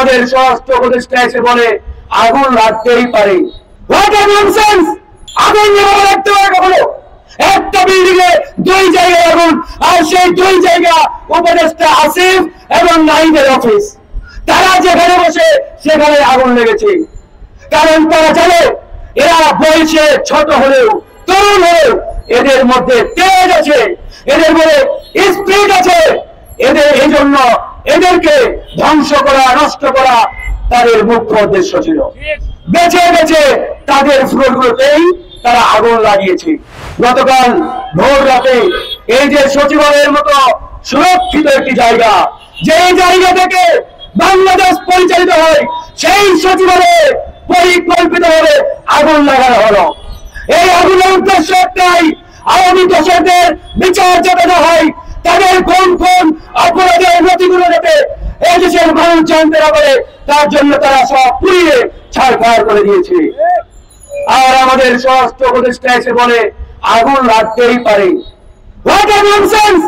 আমাদের স্বরাষ্ট্র উপদেষ্টা এসে বলে আগুন লাগতেই পারে। What a nonsense! আগুন যেভাবে লাগতে পারে কখনো? একটা বিল্ডিং এ দুই জায়গায় আগুন, আর সেই দুই জায়গা উপদেষ্টা আসিফ এবং নাহিদের অফিস। তারা যেখানে বসে সেখানে আগুন লেগেছে, কারণ তারা জানে এরা বয়সে ছোট হলেও তরুণ হলেও এদের মধ্যে তেজ আছে, এদের মধ্যে স্পিরিট আছে। এদের এই জন্য এদেরকে ধ্বংস করা, নষ্ট করা তাদের মুখ্য উদ্দেশ্য ছিল। বেছে বেছে তাদের ফ্লোরগুলোতেই তারা আগুন লাগিয়েছে। গতকাল ভোর রাতে এই যে সচিবালয়ের মতো সুরক্ষিত একটি জায়গা, যে জায়গা থেকে বাংলাদেশ পরিচালিত হয়, সেই সচিবালয়ে পরিকল্পিতভাবে আগুন লাগানো হলো। এই আগুনের উদ্দেশ্য একটাই, আওয়ামী দোষরদের বিচার যাতে না হয়, তাদের কোন কোন অপরাধের নথিগুলো যাতে এই দেশের মানুষ জানতে না পারে, তার জন্য তারা সব পুড়িয়ে ছাড়খাড় করে দিয়েছে। আর আমাদের স্বরাষ্ট্র উপদেষ্টা এসে বলে আগুন লাগতেই পারে। What a nonsense!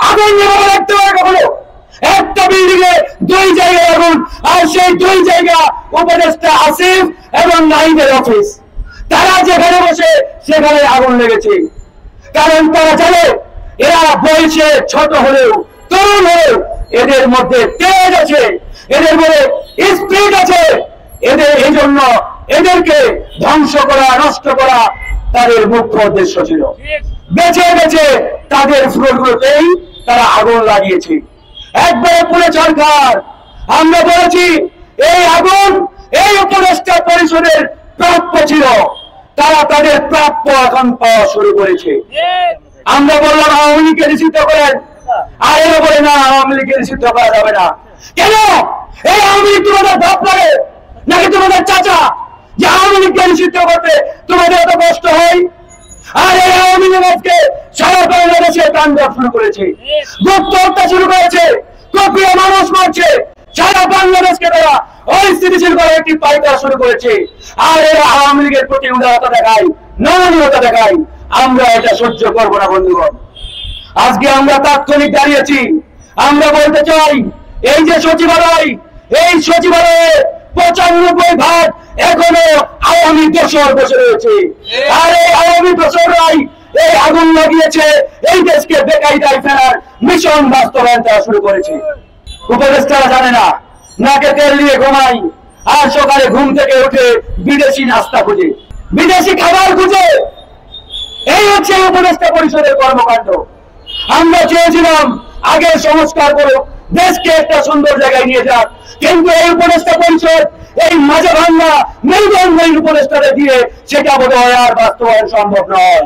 আগুন যেভাবে লাগতে পারে কখনো? একটা বিল্ডিং এ দুই জায়গায় আগুন, আর সেই দুই জায়গা উপদেষ্টা আসিফ এবং নাহিদের অফিস। তারা যেখানে বসে সেখানে আগুন লেগেছে, কারণ তারা জানে এরা বয়সে ছোট হলেও তরুণ হলেও এদের মধ্যে তেজ আছে, এদের মধ্যে স্পিরিট আছে। এদের এই জন্য এদেরকে ধ্বংস করা, নষ্ট করা তাদের মুখ্য উদ্দেশ্য ছিল। বেছে বেছে তাদের ফ্লোরগুলোতেই তারা আগুন লাগিয়েছে, একবারে পুরো ছাড়খাড়। আমরা বলেছি এই আগুন এই উপদেষ্টা পরিষদের প্রাপ্য ছিল, তারা তাদের প্রাপ্য এখন পাওয়া শুরু করেছে। আমরা বললাম আওয়ামী লীগকে নিষিদ্ধ করেন, আর এরা বলে না আওয়ামী লীগকে নিষিদ্ধ করা যাবে না। কেন? এই আওয়ামী লীগ তোমাদের ভাব লাগে নাকি তোমাদের চাচা যে আওয়ামী লীগকে নিষিদ্ধ করতে তোমাদের এত কষ্ট হয়? আর এই আওয়ামী লীগ আজকে সারা বাংলাদেশে তাণ্ডব শুরু করেছে, গুপ্ত হত্যা শুরু করেছে, কপিয়ে মানুষ মারছে, সারা বাংলাদেশকে তারা অস্থিতিশীল করে একটি পাইকার শুরু করেছে। আর এরা আওয়ামী লীগের প্রতি উদারতা দেখায়, নমনীয়তা দেখায়। আমরা এটা সহ্য করবো না বন্ধুগণ। আজকে আমরা তাৎক্ষণিক দাঁড়িয়েছি। আমরা বলতে চাই এই যে সচিবালয়, এই সচিবালয়ে 95% এখনো আওয়ামী দোসর বসে রয়েছে। আর এই আওয়ামী দোসররাই এই আগুন লাগিয়েছে, এই দেশকে বেকায়দায় ফেলার মিশন বাস্তবায়ন করা শুরু করেছে। উপদেষ্টারা জানে না, নাকে তেল দিয়ে ঘুমাই, আর সকালে ঘুম থেকে উঠে বিদেশি নাস্তা খুঁজে, বিদেশি খাবার খুঁজে। এই হচ্ছে উপদেষ্টা পরিষদের কর্মকাণ্ড। আমরা চেয়েছিলাম আগে সংস্কার করুক, দেশকে একটা সুন্দর জায়গায় নিয়ে যাক, কিন্তু এই উপদেষ্টা পরিষদ এই মাঝে ভাঙ্গা মেরুদণ্ডহীন উপদেষ্টাদের দিয়ে সেটা বোধহয় আর বাস্তবায়ন সম্ভব নয়,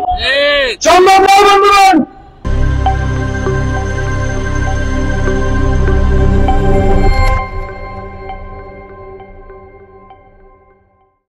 সম্ভব নয়।